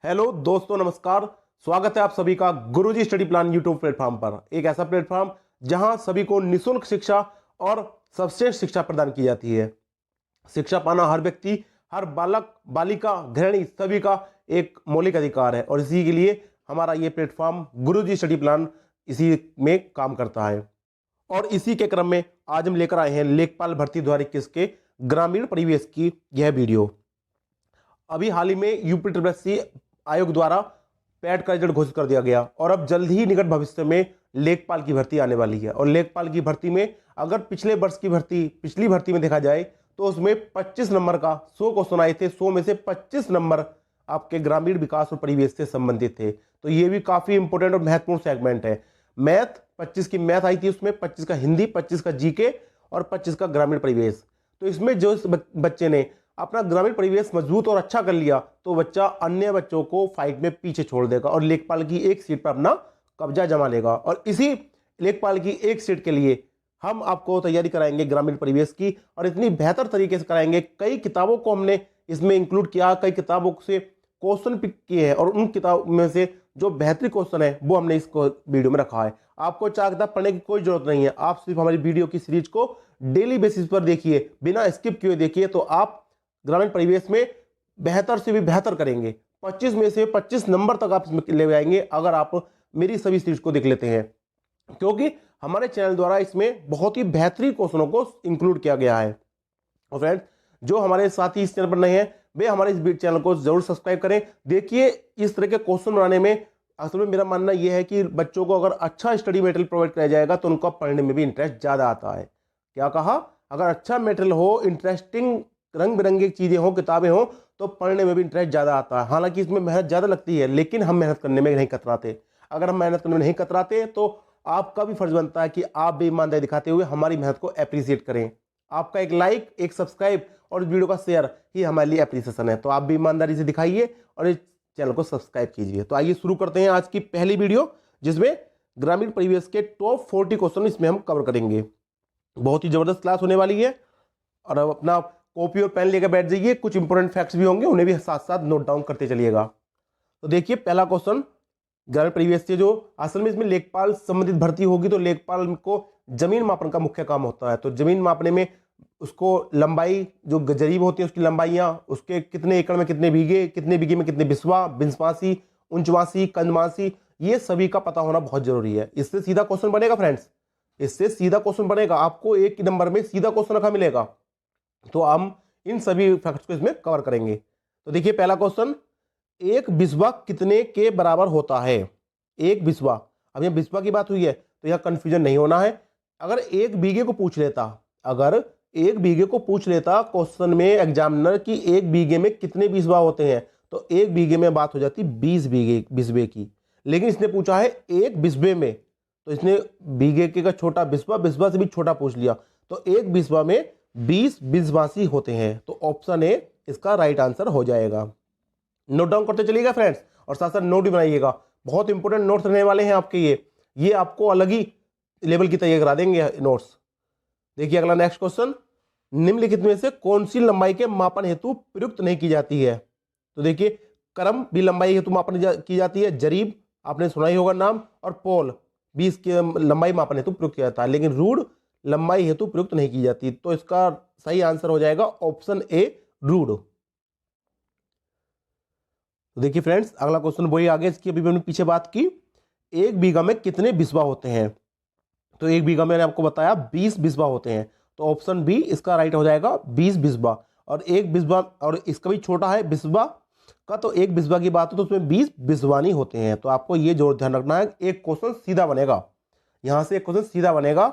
Hello दोस्तों, नमस्कार। स्वागत है आप सभी का गुरुजी स्टडी प्लान यूट्यूब प्लेटफॉर्म पर। एक ऐसा प्लेटफॉर्म जहां सभी को निशुल्क शिक्षा और सर्वश्रेष्ठ शिक्षा प्रदान की जाती है। शिक्षा पाना हर व्यक्ति, हर बालक, बालिका, गृहिणी सभी का एक मौलिक अधिकार है और इसी के लिए हमारा ये प्लेटफॉर्म गुरुजी स्टडी प्लान इसी में काम करता है। और इसी के क्रम में आज हम लेकर आए हैं लेखपाल भर्ती 2021 के ग्रामीण परिवेश की यह वीडियो। अभी हाल ही में यूपी आयोग द्वारा पैट का रिजल्ट घोषित कर दिया गया और अब जल्द ही निकट भविष्य में लेखपाल की भर्ती आने वाली है। और लेखपाल की भर्ती में अगर पिछले वर्ष की पिछली भर्ती में देखा जाए तो उसमें 25 नंबर का 100 क्वेश्चन आए थे। 100 में से 25 नंबर आपके ग्रामीण विकास और परिवेश से संबंधित थे। तो ये भी काफी इंपॉर्टेंट और महत्वपूर्ण सेगमेंट है। मैथ 25 की मैथ आई थी, उसमें 25 का हिंदी, 25 का जीके और 25 का ग्रामीण परिवेश। तो इसमें जो बच्चे ने अपना ग्रामीण परिवेश मजबूत और अच्छा कर लिया तो बच्चा अन्य बच्चों को फाइट में पीछे छोड़ देगा और लेखपाल की एक सीट पर अपना कब्जा जमा लेगा। और इसी लेखपाल की एक सीट के लिए हम आपको तैयारी कराएंगे ग्रामीण परिवेश की, और इतनी बेहतर तरीके से कराएंगे। कई किताबों को हमने इसमें इंक्लूड किया, कई किताबों से क्वेश्चन पिक किए हैं और उन किताबों में से जो बेहतरीन क्वेश्चन है वो हमने इसको वीडियो में रखा है। आपको चार किताब पढ़ने की कोई जरूरत नहीं है, आप सिर्फ हमारी वीडियो की सीरीज को डेली बेसिस पर देखिए, बिना स्किप किए देखिए, तो आप ग्रामीण परिवेश में बेहतर से भी बेहतर करेंगे। 25 में से 25 नंबर तक आप इसमें ले आएंगे अगर आप मेरी सभी सीरीज को देख लेते हैं, क्योंकि हमारे चैनल द्वारा इसमें बहुत ही बेहतरीन क्वेश्चनों को इंक्लूड किया गया है। और फ्रेंड्स, जो हमारे साथी इस चैनल पर नहीं है वे हमारे इस चैनल को जरूर सब्सक्राइब करें। देखिए, इस तरह के क्वेश्चन बनाने में असल में मेरा मानना यह है कि बच्चों को अगर अच्छा स्टडी मटेरियल प्रोवाइड किया जाएगा तो उनका पढ़ने में भी इंटरेस्ट ज्यादा आता है। क्या कहा? अगर अच्छा मटेरियल हो, इंटरेस्टिंग रंग बिरंगी चीजें हो, किताबें हो, तो पढ़ने में भी इंटरेस्ट ज्यादा आता है। हालांकि इसमें मेहनत ज्यादा लगती है, लेकिन हम मेहनत करने में नहीं कतराते। अगर हम मेहनत करने में नहीं कतराते तो आपका भी फर्ज बनता है कि आप भी ईमानदारी दिखाते हुए हमारी मेहनत को अप्रिशिएट करें। आपका एक लाइक, एक सब्सक्राइब और इस वीडियो का शेयर ही हमारे लिए अप्रिसिएशन है। तो आप भी ईमानदारी से दिखाइए और इस चैनल को सब्सक्राइब कीजिए। तो आइए शुरू करते हैं आज की पहली वीडियो, जिसमें ग्रामीण परिवेश के टॉप 40 क्वेश्चन इसमें हम कवर करेंगे। बहुत ही जबरदस्त क्लास होने वाली है और अब अपना कॉपी और पेन लेकर बैठ जाइए। कुछ इंपोर्टेंट फैक्ट्स भी होंगे, उन्हें भी साथ साथ नोट डाउन करते चलिएगा। तो देखिए, पहला क्वेश्चन ग्रामीण परिवेश से, जो असल में इसमें लेखपाल संबंधित भर्ती होगी तो लेखपाल को जमीन मापन का मुख्य काम होता है। तो जमीन मापने में उसको लंबाई, जो जरीब होती है उसकी लंबाइयां, उसके कितने एकड़ में कितने बीघे में कितने बिस्वा, बिंसवासी, उंचवासी, कंदमासी, ये सभी का पता होना बहुत जरूरी है। इससे सीधा क्वेश्चन बनेगा फ्रेंड्स, इससे सीधा क्वेश्चन बनेगा। आपको एक नंबर में सीधा क्वेश्चन रखा मिलेगा। तो हम इन सभी फैक्ट्स को इसमें कवर करेंगे। तो देखिए, पहला क्वेश्चन, एक बिस्वा कितने के बराबर होता है? एक बिस्वा, अब यहां बिस्वा की बात हुई है तो यहां कंफ्यूजन नहीं होना है। अगर एक बीघे को पूछ लेता क्वेश्चन में एग्जामिनर की एक बीघे में कितने बिस्वा होते हैं, तो एक बीघे में बात हो जाती 20 बिस्वे की। लेकिन इसने पूछा है एक बिस्वे में, तो इसने बीघे के का छोटा बिस्वा से भी छोटा पूछ लिया, तो एक बिस्वा में 20 बिस्वासी होते हैं। तो ऑप्शन ए इसका राइट आंसर हो जाएगा। नोट डाउन करते चलिएगा फ्रेंड्स, और साथ साथ नोट भी बनाइएगा। बहुत इंपॉर्टेंट नोट्स रहने वाले हैं आपके ये आपको अलग ही लेवल की तैयारी करा देंगे नोट्स। देखिए अगला नेक्स्ट क्वेश्चन, निम्नलिखित में से कौन सी लंबाई के मापन हेतु प्रयुक्त नहीं की जाती है? तो देखिए, क्रम भी लंबाई हेतु मापन की जाती है, जरीब आपने सुना ही होगा नाम, और पोल भी इसकी लंबाई मापन हेतु प्रयुक्त किया जाता है, लेकिन रूढ़ लंबाई हेतु प्रयुक्त नहीं की जाती। तो इसका सही आंसर हो जाएगा ऑप्शन ए, रूढ़। तो देखिए फ्रेंड्स, अगला क्वेश्चन वही आगे इसकी अभी हमने पीछे बात की, एक बीघा में कितने बिस्वा होते हैं? तो एक बीघा मैंने आपको बताया 20 बिस्वा होते हैं। तो ऑप्शन बी इसका राइट हो जाएगा, 20 बिस्वा। और एक बिस्वा, और इसका भी छोटा है बिस्वा का, तो एक बिस्वा की बात हो तो उसमें 20 बिस्वानी होते हैं। तो आपको ये जोर ध्यान रखना है, एक क्वेश्चन सीधा बनेगा, यहां से एक क्वेश्चन सीधा बनेगा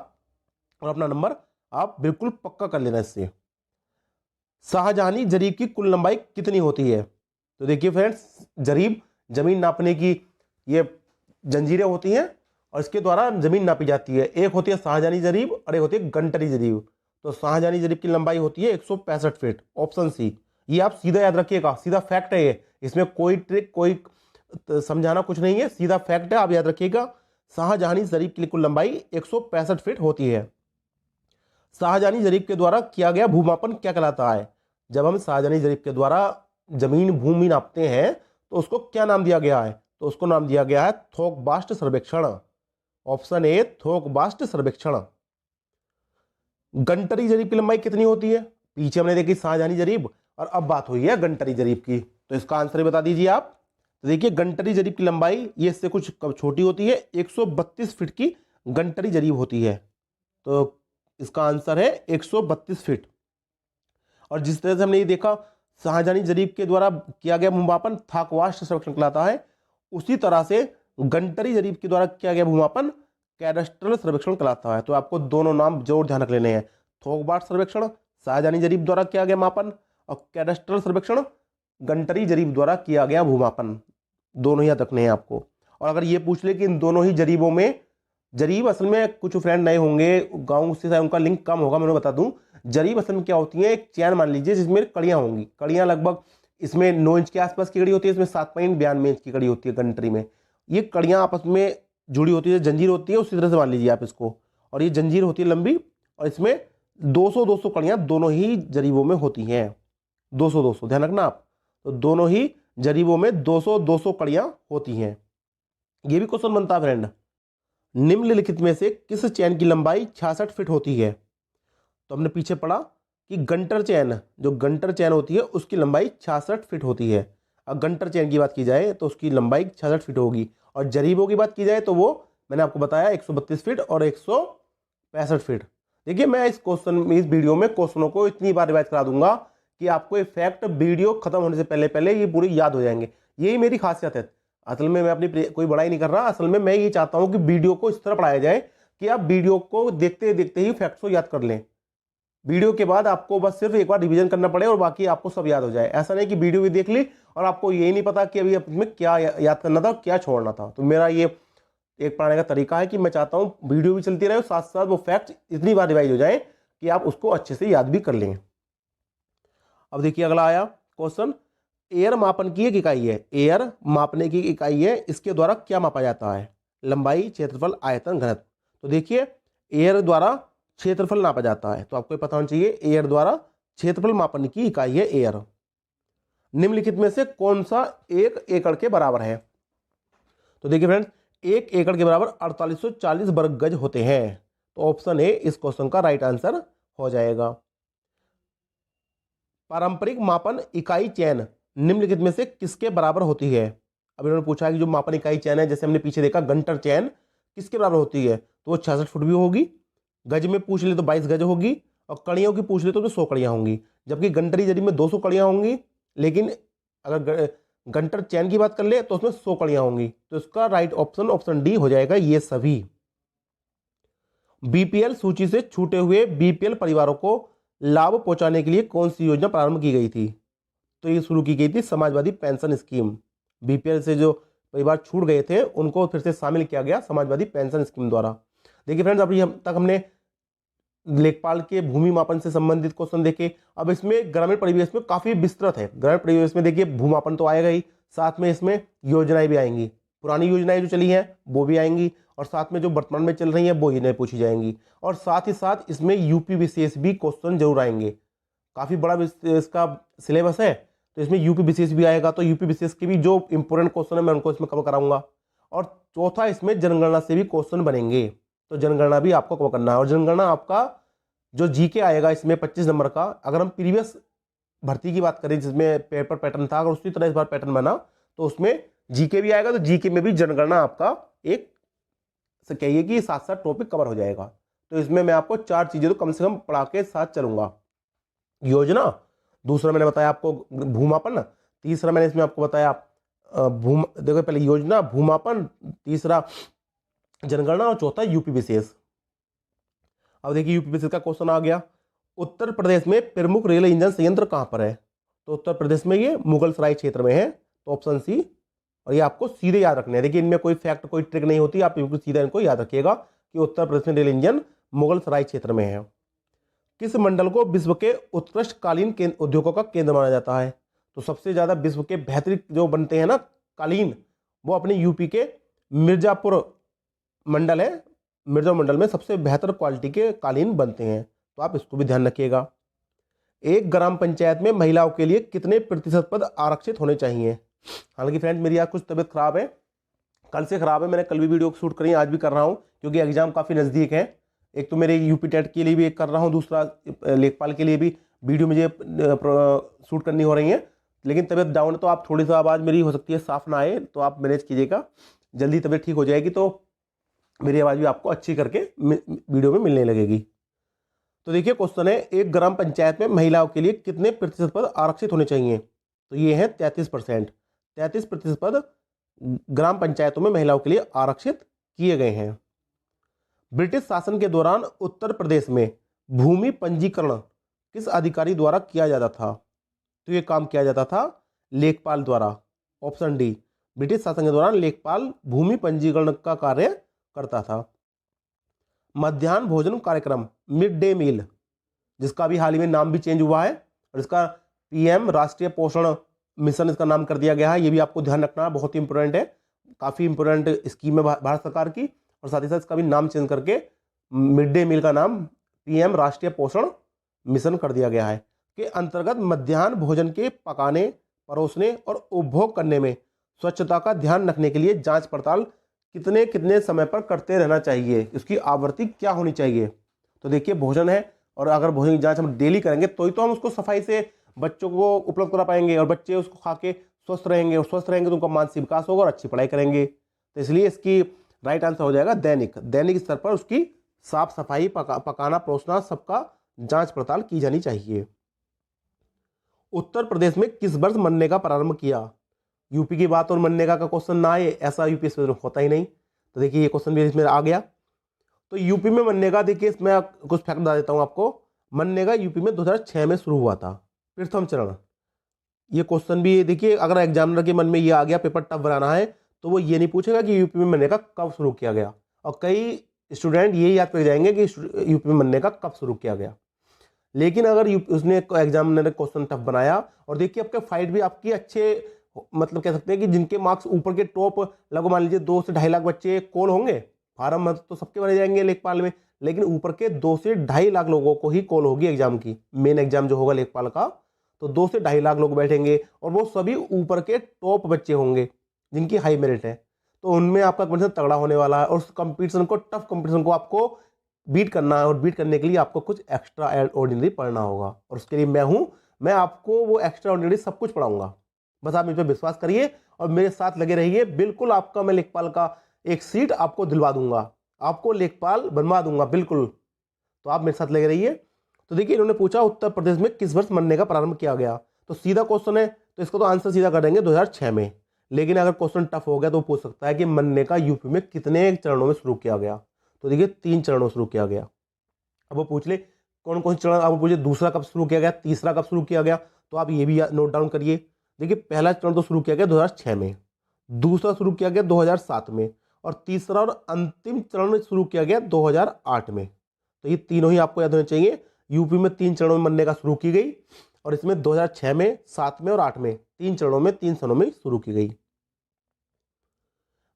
और अपना नंबर आप बिल्कुल पक्का कर लेना इससे। शाहजहानी जरीब की कुल लंबाई कितनी होती है? तो देखिए फ्रेंड्स, जरीब जमीन नापने की ये जंजीरें होती हैं और इसके द्वारा जमीन नापी जाती है। एक होती है शाहजहानी जरीब और एक होती है गंटरी जरीब। तो शाहजहानी जरीब की लंबाई होती है 165 फीट, ऑप्शन सी। ये आप सीधा याद रखिएगा, सीधा फैक्ट है ये, इसमें कोई ट्रिक, कोई समझाना कुछ नहीं है, सीधा फैक्ट है, आप याद रखिएगा। शाहजहानी जरीब की कुल लंबाई 165 फीट होती है। शाहजहानी जरीब के द्वारा किया गया भूमापन क्या कहलाता है? जब हम शाहजहानी जरीब के द्वारा जमीन भूमि नापते हैं तो उसको क्या नाम दिया गया है? तो उसको नाम दिया गया है थोक-बास्ट सर्वेक्षण। ऑप्शन ए थोक-बास्ट सर्वेक्षण। गंटरी जरीब की लंबाई कितनी होती है? पीछे हमने देखी शाहजहानी जरीब और अब बात हुई है गंटरी जरीब की, तो इसका आंसर ही बता दीजिए आप। तो देखिए गंटरी जरीब की लंबाई ये इससे कुछ कम छोटी होती है, 132 फीट की गंटरी जरीब होती है। तो इसका आंसर है 132 फीट। और जिस तरह से हमने ये देखा शाहजहानी जरीब के द्वारा किया गया भूमापन थोक-बास्ट सर्वेक्षण कहलाता है, उसी तरह से गंटरी जरीब के द्वारा किया गया भूमापन कैडस्ट्रल सर्वेक्षण कहलाता है। तो आपको दोनों नाम जरूर ध्यान रख लेने हैं, थोक-बास्ट सर्वेक्षण शाहजहानी जरीब द्वारा किया गया मापन और कैडस्ट्रल सर्वेक्षण गंटरी जरीब द्वारा किया गया भूमापन, दोनों ही याद रखने हैं आपको। और अगर ये पूछ ले कि इन दोनों ही जरीबों में, जरीब असल में कुछ फ्रेंड नए होंगे गाँव से उनका लिंक कम होगा, मैं उन्हें बता दूं जरीब असल में क्या होती है, एक चैन मान लीजिए जिसमें कड़ियाँ होंगी, कड़ियाँ लगभग इसमें 9 इंच के आसपास की कड़ी होती है, इसमें 7.92 इंच की कड़ी होती है गंटरी में। ये कड़ियाँ आपस में जुड़ी होती है, जंजीर होती है, उसी तरह से मान लीजिए आप इसको। और ये जंजीर होती है लंबी और इसमें 200-200 कड़ियाँ दोनों ही जरीबों में होती हैं। 200-200 ध्यान रखना आप, तो दोनों ही जरीबों में 200-200 कड़ियाँ होती हैं। ये भी क्वेश्चन बनता है फ्रेंड, निम्नलिखित में से किस चैन की लंबाई 66 फीट होती है? तो हमने पीछे पढ़ा कि गंटर चैन, जो गंटर चैन होती है उसकी लंबाई 66 फीट होती है। अब गंटर चैन की बात की जाए तो उसकी लंबाई 66 फीट होगी, और जरीबों की बात की जाए तो वो मैंने आपको बताया 132 फीट और 165 फीट। देखिए मैं इस वीडियो में क्वेश्चनों को इतनी बार रिवाइज करा दूंगा कि आपको ये फैक्ट वीडियो खत्म होने से पहले पहले ये पूरी याद हो जाएंगे। यही मेरी खासियत है। असल में मैं अपनी कोई बड़ाई नहीं कर रहा, असल में मैं ये चाहता हूँ कि वीडियो को इस तरह पढ़ाया जाए कि आप वीडियो को देखते देखते ही फैक्ट्स को याद कर लें। वीडियो के बाद आपको बस सिर्फ एक बार रिवीजन करना पड़े और बाकी आपको सब याद हो जाए। ऐसा नहीं कि वीडियो भी देख ली और आपको यही नहीं पता कि अभी इसमें क्या याद करना था, क्या छोड़ना था। तो मेरा ये एक पढ़ाने का तरीका है कि मैं चाहता हूँ वीडियो भी चलती रहे और साथ साथ वो फैक्ट इतनी बार रिवाइज हो जाए कि आप उसको अच्छे से याद भी कर लें। अब देखिए अगला आया क्वेश्चन, एयर मापन की एक इकाई है, एयर मापने की इकाई है, इसके द्वारा क्या मापा जाता है? लंबाई, क्षेत्रफल, आयतन, घनत्व। तो देखिए एयर द्वारा क्षेत्रफल नापा जाता है, तो आपको पता होना चाहिए एयर द्वारा क्षेत्रफल मापन की इकाई है एयर। निम्नलिखित में से कौन सा 1 एकड़ के बराबर है? तो देखिए फ्रेंड्स 1 एकड़ के बराबर 4840 वर्ग गज होते हैं। तो ऑप्शन ए इस क्वेश्चन का राइट आंसर हो जाएगा। पारंपरिक मापन इकाई चैन निम्नलिखित में से किसके बराबर होती है? अब इन्होंने पूछा है कि जो मापन इकाई चैन है, जैसे हमने पीछे देखा गंटर चैन किसके बराबर होती है, तो वो 66 फुट भी होगी, गज में पूछ ले तो 22 गज होगी, और कड़ियों की पूछ ले तो 100 कड़ियाँ होंगी। जबकि गंटरी जरीब में 200 कड़ियाँ होंगी, लेकिन अगर गंटर चैन की बात कर ले तो उसमें 100 कड़ियाँ होंगी। तो इसका राइट ऑप्शन ऑप्शन डी हो जाएगा, ये सभी। बीपीएल सूची से छूटे हुए बीपीएल परिवारों को लाभ पहुंचाने के लिए कौन सी योजना प्रारंभ की गई थी? तो ये शुरू की गई थी समाजवादी पेंशन स्कीम। बीपीएल से जो परिवार छूट गए थे उनको फिर से शामिल किया गया समाजवादी पेंशन स्कीम द्वारा। देखिए फ्रेंड्स अभी हम तक हमने लेखपाल के भूमि मापन से संबंधित क्वेश्चन देखे। अब इसमें ग्रामीण परिवेश में काफी विस्तृत है। ग्रामीण परिवेश में देखिए भूमापन तो आएगा ही, साथ में इसमें योजनाएं भी आएंगी, पुरानी योजनाएं जो चली हैं वो भी आएंगी, और साथ में जो वर्तमान में चल रही हैं वो ही पूछी जाएंगी। और साथ ही साथ इसमें यूपी विशेष भी क्वेश्चन जरूर आएंगे। काफी बड़ा इसका सिलेबस है, तो इसमें यूपी विशेष भी आएगा। तो यूपी विशेष के भी जो इंपोर्टेंट क्वेश्चन है मैं उनको इसमें कवर कराऊंगा। और चौथा इसमें जनगणना से भी क्वेश्चन बनेंगे, तो जनगणना भी आपको कवर करना है। और जनगणना आपका जो जीके आएगा इसमें 25 नंबर का, अगर हम प्रीवियस भर्ती की बात करें जिसमें पेपर पैटर्न था, अगर उसी तरह इस बार पैटर्न बना तो उसमें जीके भी आएगा। तो जीके में भी जनगणना आपका एक से कहिए कि साथ साथ टॉपिक कवर हो जाएगा। तो इसमें मैं आपको 4 चीजें तो कम से कम पढ़ा के साथ चलूंगा। योजना, दूसरा मैंने बताया आपको भूमापन, तीसरा मैंने इसमें आपको बताया देखो पहले योजना, भूमापन, तीसरा जनगणना और चौथा यूपी विशेष। अब देखिए यूपी विशेष का क्वेश्चन आ गया, उत्तर प्रदेश में प्रमुख रेल इंजन संयंत्र कहां पर है? तो उत्तर प्रदेश में ये मुगलसराय क्षेत्र में है, तो ऑप्शन सी। और ये आपको सीधे याद रखने हैं। देखिए इनमें कोई फैक्ट कोई ट्रिक नहीं होती, आप सीधा इनको याद रखिएगा कि उत्तर प्रदेश में रेल इंजन मुगलसराय क्षेत्र में है। किस मंडल को विश्व के उत्कृष्ट कालीन उद्योगों का केंद्र माना जाता है? तो सबसे ज्यादा विश्व के बेहतरीन जो बनते हैं ना कालीन, वो अपने यूपी के मिर्जापुर मंडल है। मिर्जापुर मंडल में सबसे बेहतर क्वालिटी के कालीन बनते हैं, तो आप इसको भी ध्यान रखिएगा। एक ग्राम पंचायत में महिलाओं के लिए कितने प्रतिशत पद आरक्षित होने चाहिए? हालांकि फ्रेंड्स मेरी आज कुछ तबीयत खराब है, कल से खराब है। मैंने कल भी वीडियो शूट करी, आज भी कर रहा हूँ क्योंकि एग्जाम काफ़ी नज़दीक है। एक तो मेरे यूपी टेट के लिए भी एक कर रहा हूँ, दूसरा लेखपाल के लिए भी वीडियो मुझे शूट करनी हो रही है। लेकिन तबीयत डाउन है तो आप थोड़ी सा आवाज़ मेरी हो सकती है साफ ना आए, तो आप मैनेज कीजिएगा। जल्दी तबीयत ठीक हो जाएगी तो मेरी आवाज़ भी आपको अच्छी करके वीडियो में मिलने लगेगी। तो देखिए क्वेश्चन है, एक ग्राम पंचायत में महिलाओं के लिए कितने प्रतिशत पद आरक्षित होने चाहिए? तो ये है 33%। 33% पद ग्राम पंचायतों में महिलाओं के लिए आरक्षित किए गए हैं। ब्रिटिश शासन के दौरान उत्तर प्रदेश में भूमि पंजीकरण किस अधिकारी द्वारा किया जाता था? तो ये काम किया जाता था लेखपाल द्वारा। ऑप्शन डी, ब्रिटिश शासन के दौरान लेखपाल भूमि पंजीकरण का कार्य करता था। मध्याह्न भोजन कार्यक्रम मिड डे मील, जिसका भी हाल ही में नाम भी चेंज हुआ है और इसका पीएम राष्ट्रीय पोषण मिशन इसका नाम कर दिया गया है। ये भी आपको ध्यान रखना है, बहुत ही इंपॉर्टेंट है, काफ़ी इंपॉर्टेंट स्कीम है भारत सरकार की। और साथ ही साथ इसका भी नाम चेंज करके मिड डे मील का नाम पीएम राष्ट्रीय पोषण मिशन कर दिया गया है। के अंतर्गत मध्याह्न भोजन के पकाने, परोसने और उपभोग करने में स्वच्छता का ध्यान रखने के लिए जांच पड़ताल कितने कितने समय पर करते रहना चाहिए? उसकी आवृत्ति क्या होनी चाहिए? तो देखिए भोजन है और अगर भोजन की जांच हम डेली करेंगे तो ही तो हम उसको सफाई से बच्चों को उपलब्ध करा पाएंगे और बच्चे उसको खा के स्वस्थ रहेंगे, और स्वस्थ रहेंगे तो उनका मानसिक विकास होगा और अच्छी पढ़ाई करेंगे। तो इसलिए इसकी राइट आंसर हो जाएगा दैनिक। दैनिक स्तर पर उसकी साफ सफाई, पकाना परोसना सबका जांच पड़ताल की जानी चाहिए। उत्तर प्रदेश में किस वर्ष मनरेगा प्रारंभ किया? यूपी की बात और मनरेगा का क्वेश्चन ना आए ऐसा यूपीएससी में होता ही नहीं। तो देखिए ये क्वेश्चन भी इसमें आ गया। तो यूपी में मनरेगा, देखिए इसमें कुछ फैक्ट बता देता हूँ आपको। मनरेगा यूपी में 2006 में शुरू हुआ था, प्रथम चरण। ये क्वेश्चन भी देखिए, अगर एग्जामिनर के मन में ये आ गया पेपर टफ बनाना है तो वो ये नहीं पूछेगा कि यूपी में मनरेगा कब शुरू किया गया, और कई स्टूडेंट ये याद कर जाएंगे कि यूपी में मनरेगा कब शुरू किया गया। लेकिन अगर उसने एग्जामिनर ने क्वेश्चन टफ बनाया, और देखिए आपके फाइट भी आपकी अच्छे, मतलब कह सकते हैं कि जिनके मार्क्स ऊपर के टॉप, लगभग मान लीजिए 2 से 2.5 लाख बच्चे कॉल होंगे। फार्म में तो सबके भरे जाएंगे लेखपाल में, लेकिन ऊपर के 2 से 2.5 लाख लोगों को ही कॉल होगी एग्जाम की। मेन एग्जाम जो होगा लेखपाल का, तो 2 से 2.5 लाख लोग बैठेंगे और वो सभी ऊपर के टॉप बच्चे होंगे जिनकी हाई मेरिट है। तो उनमें आपका कंपटीशन तगड़ा होने वाला है और उस कंपटीशन को, टफ कंपटीशन को आपको बीट करना है, और बीट करने के लिए आपको कुछ एक्स्ट्रा ऑर्डिनरी पढ़ना होगा। और उसके लिए मैं आपको वो एक्स्ट्रा ऑर्डिनरी सब कुछ पढ़ाऊंगा। बस आप मुझ पर विश्वास करिए और मेरे साथ लगे रहिए। बिल्कुल आपका मैं लेखपाल का एक सीट आपको दिलवा दूंगा, आपको लेखपाल बनवा दूंगा बिल्कुल। तो आप मेरे साथ लगे रहिए। तो देखिए इन्होंने पूछा उत्तर प्रदेश में किस वर्ष मनरेगा प्रारंभ किया गया, तो सीधा क्वेश्चन है तो इसको तो आंसर सीधा कर देंगे 2006 में। लेकिन अगर क्वेश्चन टफ हो गया तो पूछ सकता है कि मनरेगा यूपी में कितने चरणों में शुरू किया गया? तो देखिए 3 चरणों में शुरू किया गया। अब वो पूछ ले कौन कौन से चरण, अब पूछे दूसरा कब शुरू किया गया, तीसरा कब शुरू किया गया, तो आप ये भी नोट डाउन करिए। देखिए पहला चरण तो शुरू किया गया 2006 में, दूसरा शुरू किया गया 2007 में, और तीसरा और अंतिम चरण शुरू किया गया 2008 में। तो ये तीनों ही आपको याद होने चाहिए। यूपी में 3 चरणों में मनरेगा शुरू की गई, और इसमें 2006 में, 7 में और 8 में 3 चरणों में 3 सनों में शुरू की गई।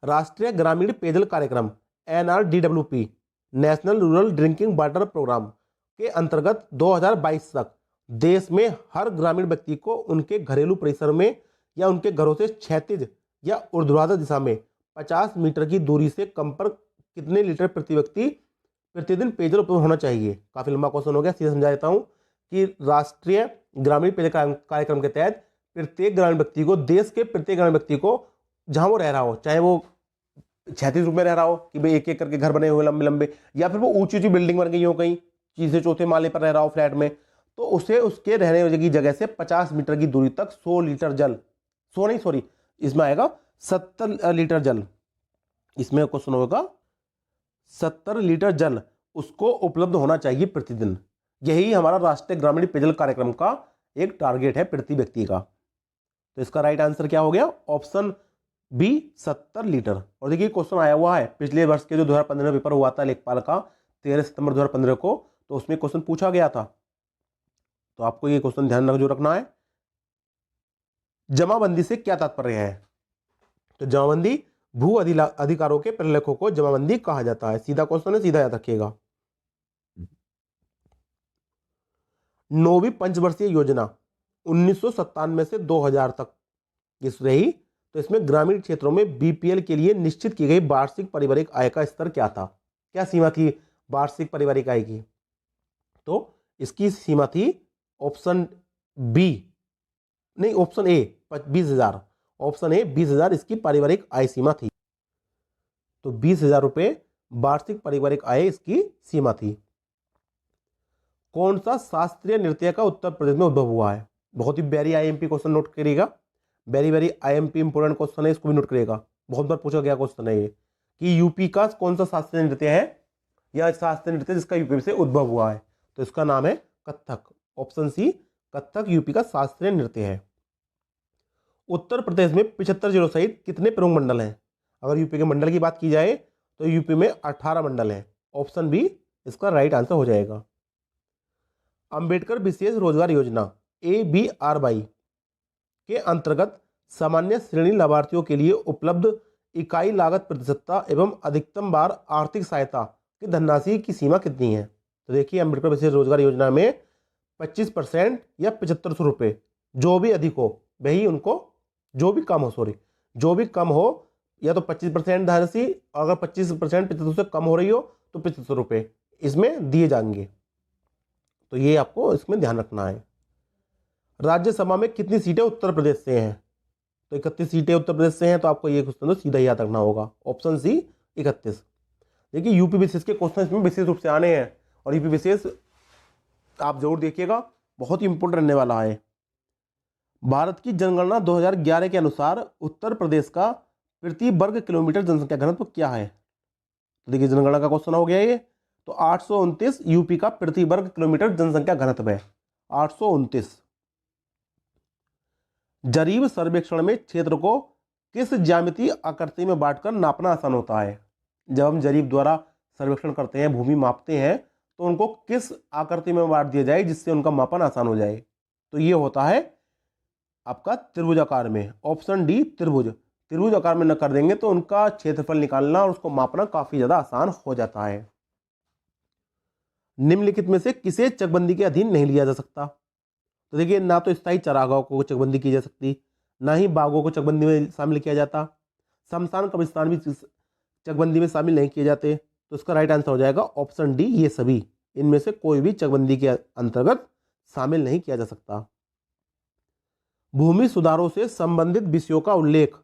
राष्ट्रीय ग्रामीण पेयजल कार्यक्रम NRDWP, national rural drinking water programme के अंतर्गत 2022 तक देश में हर ग्रामीण व्यक्ति को उनके घरेलू परिसर में या उनके घरों से क्षैतिज या ऊर्ध्वाधर दिशा में 50 मीटर की दूरी से कम पर कितने लीटर प्रति व्यक्ति प्रतिदिन पेयजल उपलब्ध होना चाहिए? काफी लंबा क्वेश्चन हो गया, सीधे समझा देता हूं कि राष्ट्रीय ग्रामीण पेयजल कार्यक्रम के तहत प्रत्येक ग्रामीण व्यक्ति को, देश के प्रत्येक ग्रामीण व्यक्ति को जहां वो रह रहा हो, चाहे वो क्षैतिज रूप में रह रहा हो कि भाई एक एक करके घर बने हुए लंबे लंबे, या फिर वो ऊंची ऊंची बिल्डिंग बन गई हो कहीं तीसरे चौथे माले पर रह रहा हो फ्लैट में, तो उसे उसके रहने की जगह से 50 मीटर की दूरी तक 100 लीटर जल, इसमें आएगा 70 लीटर जल, इसमें क्वेश्चन होगा 70 लीटर जल उसको उपलब्ध होना चाहिए प्रतिदिन। यही हमारा राष्ट्रीय ग्रामीण पेयजल कार्यक्रम का एक टारगेट है प्रति व्यक्ति का। तो इसका राइट आंसर क्या हो गया? Option B 70 litre. और देखिए क्वेश्चन आया हुआ है पिछले वर्ष के जो 2015 में पेपर हुआ था लेखपाल का 13 सितंबर 2015 को, तो उसमें क्वेश्चन पूछा गया था। तो आपको ये क्वेश्चन ध्यान जो रखना है। जमाबंदी से क्या तात्पर्य है? तो जमाबंदी, भू अधिकारों के प्रलेखों को जमाबंदी कहा जाता है। सीधा क्वेश्चन है, सीधा याद रखिएगा। 9वीं पंचवर्षीय योजना 1997 से 2000 तक ये रही। तो इसमें ग्रामीण क्षेत्रों में बीपीएल के लिए निश्चित की गई वार्षिक पारिवारिक आय का स्तर क्या था, क्या सीमा थी वार्षिक पारिवारिक आय की? तो इसकी सीमा थी ऑप्शन बी, नहीं ऑप्शन ए 20,000, ऑप्शन ए 20,000 इसकी पारिवारिक आय सीमा थी। तो 20,000 रुपए वार्षिक पारिवारिक आय इसकी सीमा थी। कौन सा शास्त्रीय नृत्य का उत्तर प्रदेश में उद्भव हुआ है? बहुत ही वेरी आईएमपी क्वेश्चन नोट करिएगा, very very IMP important question है, इसको भी नोट करिएगा, बहुत बार पूछा गया क्वेश्चन है ये कि यूपी का कौन सा शास्त्रीय नृत्य है या शास्त्रीय नृत्य जिसका यूपी से उद्भव हुआ है? तो इसका नाम है Kathak, option C Kathak UP का शास्त्रीय नृत्य है। उत्तर प्रदेश में 75 जिलों सहित कितने प्रमुख मंडल हैं? अगर यूपी के मंडल की बात की जाए तो यूपी में 18 मंडल हैं, ऑप्शन बी इसका राइट आंसर हो जाएगा। अंबेडकर विशेष रोजगार योजना ABRY के अंतर्गत सामान्य श्रेणी लाभार्थियों के लिए उपलब्ध इकाई लागत प्रतिशतता एवं अधिकतम बार आर्थिक सहायता की धनराशि की सीमा कितनी है? तो देखिए अंबेडकर विशेष रोजगार योजना में 25% या 7500 रुपये, जो भी अधिक हो वही उनको, जो भी कम हो सॉरी, जो भी कम हो या तो 25% धनराशि, अगर 25% 75 से कम हो रही हो तो 75 रुपये इसमें दिए जाएंगे। तो ये आपको इसमें ध्यान रखना है। राज्यसभा में कितनी सीटें उत्तर प्रदेश से हैं? तो 31 सीटें उत्तर प्रदेश से हैं, तो आपको ये क्वेश्चन तो सीधा याद रखना होगा, ऑप्शन सी 31। देखिए यूपी विशेष के क्वेश्चन इसमें विशेष रूप से आने हैं और यूपी विशेष आप जरूर देखिएगा, बहुत ही इंपोर्टेंट रहने वाला है। भारत की जनगणना 2011 के अनुसार उत्तर प्रदेश का प्रति वर्ग किलोमीटर जनसंख्या घनत्व क्या है? तो देखिए जनगणना का क्वेश्चन हो गया ये, तो 829 यूपी का प्रति वर्ग किलोमीटर जनसंख्या घनत्व है, 829। जरीब सर्वेक्षण में क्षेत्र को किस ज्यामितीय आकृति में बांटकर नापना आसान होता है? जब हम जरीब द्वारा सर्वेक्षण करते हैं, भूमि मापते हैं, तो उनको किस आकृति में बांट दिया जाए जिससे उनका मापन आसान हो जाए? तो ये होता है आपका त्रिभुजाकार में, ऑप्शन डी त्रिभुज। त्रिभुज आकार में न कर देंगे तो उनका क्षेत्रफल निकालना और उसको मापना काफी ज्यादा आसान हो जाता है। निम्नलिखित में से किसे चकबंदी के अधीन नहीं लिया जा सकता? तो देखिए ना तो स्थायी चरागाहों को चकबंदी की जा सकती, ना ही बाघों को चकबंदी में शामिल किया जाता, शमशान कब्रिस्तान भी चकबंदी में शामिल नहीं किए जाते। तो इसका राइट आंसर हो जाएगा ऑप्शन डी, ये सभी, इनमें से कोई भी चकबंदी के अंतर्गत शामिल नहीं किया जा सकता। भूमि सुधारों से संबंधित विषयों का उल्लेख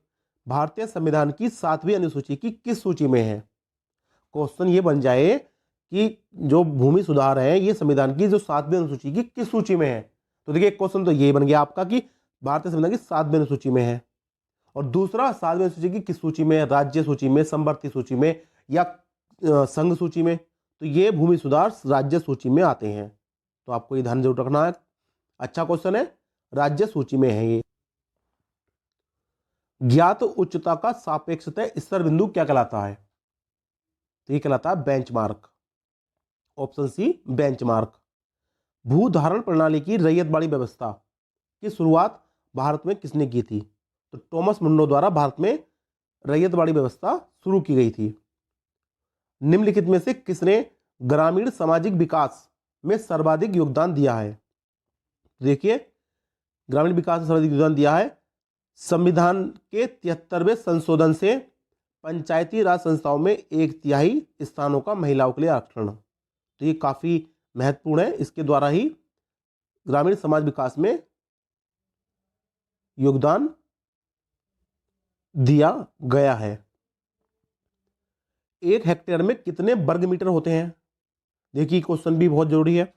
भारतीय संविधान की 7वीं अनुसूची की किस सूची में है? क्वेश्चन ये बन जाए कि जो भूमि सुधार है ये संविधान की जो 7वीं अनुसूची की किस सूची में है? तो देखिए क्वेश्चन तो ये बन गया आपका कि भारतीय संविधान की 7वीं अनुसूची में है, और दूसरा 7वीं अनुसूची की किस सूची में है? राज्य सूची में, समवर्ती सूची में या संघ सूची में? तो ये भूमि सुधार राज्य सूची में आते हैं, तो आपको ये ध्यान जरूर रखना है। अच्छा क्वेश्चन है, राज्य सूची में है ये। ज्ञात उच्चता का सापेक्षतः स्तर बिंदु क्या कहलाता है? तो ये कहलाता है बेंचमार्क, ऑप्शन सी बेंचमार्क। भूधारण प्रणाली की रैयतबाड़ी व्यवस्था की शुरुआत भारत में किसने की थी? तो टॉमस मुंडो द्वारा भारत में रैयतबाड़ी व्यवस्था शुरू की गई थी। निम्नलिखित में से किसने ग्रामीण सामाजिक विकास में सर्वाधिक योगदान दिया है? देखिए ग्रामीण विकास में सर्वाधिक योगदान दिया है, संविधान के 73वें संशोधन से पंचायती राज संस्थाओं में 1/3 स्थानों का महिलाओं के लिए आरक्षण। तो ये काफी महत्वपूर्ण है, इसके द्वारा ही ग्रामीण समाज विकास में योगदान दिया गया है। 1 हेक्टेयर में कितने वर्ग मीटर होते हैं? देखिए क्वेश्चन भी बहुत जरूरी है,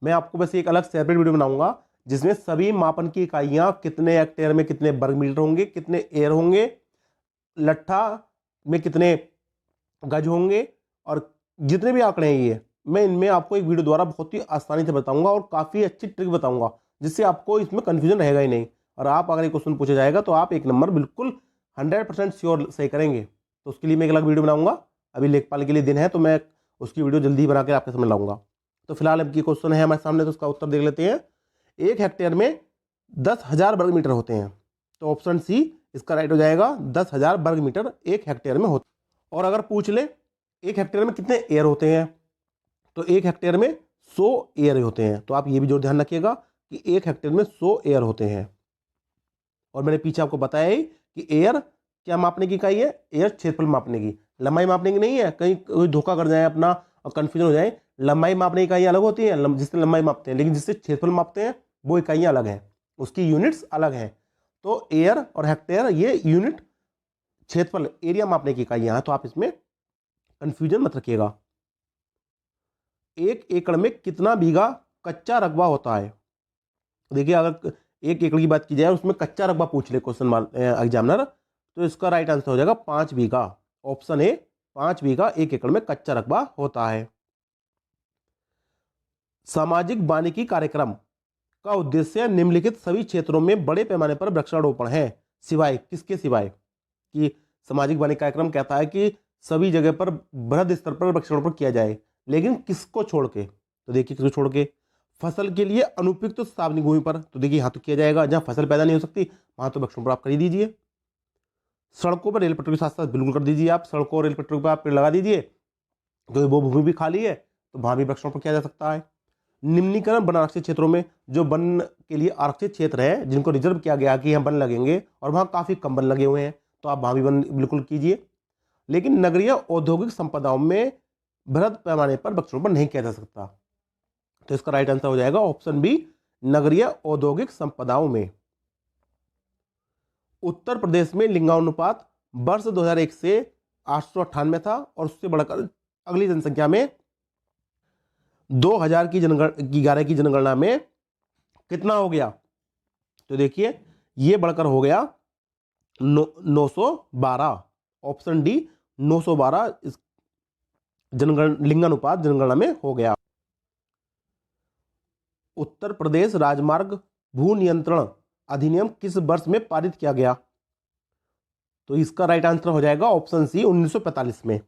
मैं आपको बस एक अलग सेपरेट वीडियो बनाऊंगा जिसमें सभी मापन की इकाइयां कितने हेक्टेयर में कितने वर्ग मीटर होंगे, कितने एयर होंगे, लट्ठा में कितने गज होंगे, और जितने भी आंकड़े हैं ये मैं इनमें आपको एक वीडियो द्वारा बहुत ही आसानी से बताऊंगा और काफी अच्छी ट्रिक बताऊंगा जिससे आपको इसमें कंफ्यूजन रहेगा ही नहीं, और आप अगर ये क्वेश्चन पूछा जाएगा तो आप 1 नंबर बिल्कुल 100% श्योर सही करेंगे। तो उसके लिए मैं एक अलग वीडियो बनाऊंगा, अभी लेखपाल के लिए दिन है तो मैं उसकी वीडियो जल्दी बना के आपके सामने लाऊंगा। तो फिलहाल अब की क्वेश्चन है हमारे सामने, तो उसका उत्तर देख लेते हैं। 1 हेक्टेयर में 10,000 वर्ग मीटर होते हैं, तो ऑप्शन सी इसका राइट हो जाएगा, 10,000 वर्ग मीटर 1 हेक्टेयर में होते। और अगर पूछ ले 1 हेक्टेयर में कितने एयर होते हैं, तो 1 हेक्टेयर में 100 एयर होते हैं। तो आप ये भी जो ध्यान रखिएगा कि 1 हेक्टेयर में 100 एयर होते हैं। और मैंने पीछे आपको बताया ही कि एयर क्या मापने की इकाई है, एयर क्षेत्रफल मापने की, लंबाई मापने की नहीं है। कहीं कोई धोखा कर जाए अपना और कंफ्यूजन हो जाए, लंबाई मापने की इकाई अलग होती है जिससे लंबाई मापते हैं, लेकिन जिससे क्षेत्रफल मापते हैं वो इकाइयाँ अलग हैं, उसकी यूनिट्स अलग हैं। तो एयर और हेक्टेयर ये यूनिट क्षेत्रफल एरिया मापने की इकाइयाँ हैं, तो आप इसमें कंफ्यूजन मत रखिएगा। 1 एकड़ में कितना बीघा कच्चा रकबा होता है? देखिए अगर 1 एकड़ की बात की जाए उसमें कच्चा रकबा पूछ ले क्वेश्चन एग्जामिनर, तो इसका राइट आंसर हो जाएगा 5 बीघा। ऑप्शन ए 5 बीघा 1 एकड़ में कच्चा रकबा होता है। सामाजिक वानिकी कार्यक्रम का उद्देश्य निम्नलिखित सभी क्षेत्रों में बड़े पैमाने पर वृक्षारोपण है, सिवाय किसके? सिवाय कि सामाजिक वानिकी कार्यक्रम कहता है कि सभी जगह पर बृहद स्तर पर वृक्षारोपण किया जाए, लेकिन किसको छोड़ के? तो देखिए किसको छोड़ के? फसल के लिए अनुपयुक्त तो सार्वजनिक भूमि पर, तो देखिए यहाँ तो किया जाएगा, जहाँ फसल पैदा नहीं हो सकती वहां तो वृक्षारोपण आप कर ही दीजिए। सड़कों पर रेल पटरी के साथ साथ बिल्कुल कर दीजिए, आप सड़कों और रेल पटरी पर आप पेड़ लगा दीजिए, तो वो भूमि भी खाली है तो वहां भी वृक्षारोपण किया जा सकता है। निम्नीकरण वन आरक्षित क्षेत्रों में, जो वन के लिए आरक्षित क्षेत्र है जिनको रिजर्व किया गया कि यहाँ वन लगेंगे और वहाँ काफी कम वन लगे हुए हैं, तो आप वहां भी वन बिल्कुल कीजिए। लेकिन नगरीय औद्योगिक संपदाओं में बृहद पैमाने पर वृक्षारोपण नहीं किया जा सकता, तो इसका राइट आंसर हो जाएगा ऑप्शन बी, नगरीय औद्योगिक संपदाओं में। उत्तर प्रदेश में लिंगानुपात वर्ष 2001 से 898 था और उससे बढ़कर अगली जनसंख्या में 2011 की जनगणना में कितना हो गया? तो देखिए ये बढ़कर हो गया 912। ऑप्शन डी 912 लिंगानुपात जनगणना में हो गया। उत्तर प्रदेश राजमार्ग भू नियंत्रण अधिनियम किस वर्ष में पारित किया गया? तो इसका राइट आंसर हो जाएगा ऑप्शन सी 1945 में।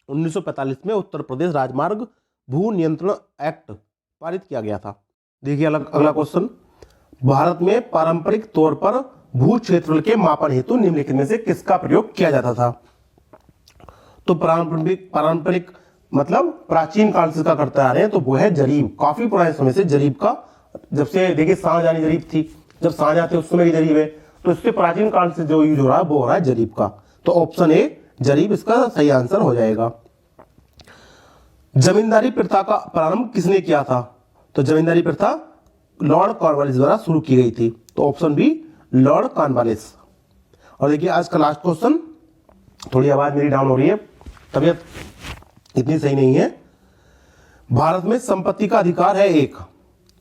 1945 में उत्तर प्रदेश राजमार्ग भू नियंत्रण एक्ट पारित किया गया था। देखिए अगला क्वेश्चन, भारत में पारंपरिक तौर पर भू क्षेत्रफल के मापन हेतु निम्नलिखित में से किसका प्रयोग किया जाता था? तो पारंपरिक मतलब प्राचीन काल से इसका करते आ रहे हैं, तो वो है जरीब। काफी पुराने समय से जरीब का, जब से देखिए शाहजहानी जरीब थी, जब शाहजहां थे उस समय की जरीब है, तो इससे प्राचीन काल से जो यूज हो रहा है वो हो रहा है जरीब का। तो ऑप्शन ए जरीब इसका सही आंसर हो जाएगा। जमींदारी प्रथा का प्रारंभ किसने किया था? तो जमींदारी प्रथा लॉर्ड कॉर्नवालिस द्वारा शुरू की गई थी, तो ऑप्शन बी लॉर्ड कॉर्नवालिस। और देखिए आज का लास्ट क्वेश्चन, थोड़ी आवाज मेरी डाउन हो रही है, तबीयत इतनी सही नहीं है। भारत में संपत्ति का अधिकार है एक,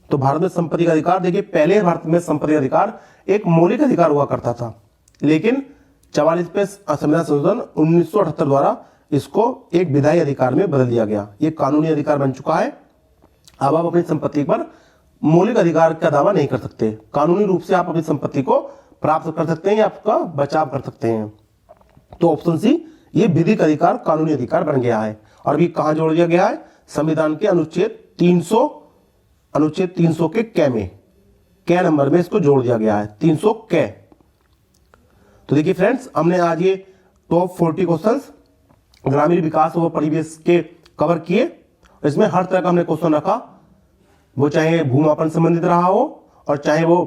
तो भारत में संपत्ति का अधिकार, देखिए पहले भारत में संपत्ति का अधिकार एक मौलिक अधिकार हुआ करता था, लेकिन 44वें संविधान संशोधन 1978 द्वारा इसको एक विधायी अधिकार में बदल दिया गया। ये कानूनी अधिकार बन चुका है। अब आप अपनी संपत्ति पर मौलिक अधिकार का दावा नहीं कर सकते, कानूनी रूप से आप अपनी संपत्ति को प्राप्त कर सकते हैं या आपका बचाव कर सकते हैं। तो ऑप्शन सी ये विधिक अधिकार कानूनी अधिकार बन गया है। और अभी कहां जोड़ दिया गया है? संविधान के अनुच्छेद 300 के कै में, कै नंबर में इसको जोड़ दिया गया है, 300 कै। तो देखिए फ्रेंड्स, हमने आज ये टॉप 40 क्वेश्चंस ग्रामीण विकास व परिवेश के कवर किए। इसमें हर तरह का हमने क्वेश्चन रखा, वो चाहे भूमापन संबंधित रहा हो और चाहे वो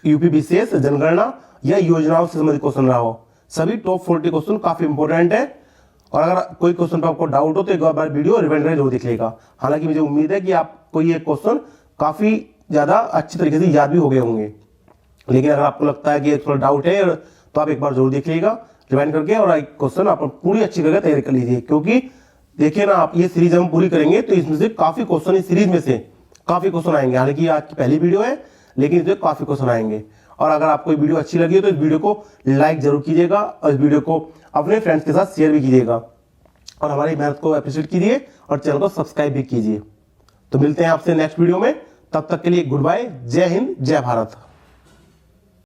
यूपी विशेष जनगणना या योजनाओं से संबंधित क्वेश्चन रहा हो। सभी टॉप 40 क्वेश्चन काफी इंपॉर्टेंट है। और अगर कोई क्वेश्चन पर आपको डाउट हो तो एक बार वीडियो रिवाइंड जरूर देख लेगा। हालांकि मुझे उम्मीद है कि आपको ये क्वेश्चन काफी ज्यादा अच्छी तरीके से याद भी हो गए होंगे, लेकिन अगर आपको लगता है कि थोड़ा डाउट है तो आप एक बार जरूर देख लीजिएगा रिवाइंड करके, और क्वेश्चन आप पूरी अच्छी करके तैयारी कर लीजिए। क्योंकि देखिए ना, आप ये सीरीज हम पूरी करेंगे तो इसमें से काफी क्वेश्चन, इस सीरीज में से काफी क्वेश्चन आएंगे। हालांकि आज की पहली वीडियो है, लेकिन इसमें काफी क्वेश्चन आएंगे। और अगर आपको वीडियो अच्छी लगी हो तो इस वीडियो को लाइक जरूर कीजिएगा और इस वीडियो को अपने फ्रेंड्स के साथ शेयर भी कीजिएगा और हमारी मेहनत को अप्रिशिएट कीजिए और चैनल को सब्सक्राइब भी कीजिए। तो मिलते हैं आपसे नेक्स्ट वीडियो में, तब तक के लिए गुड बाय, जय हिंद, जय भारत।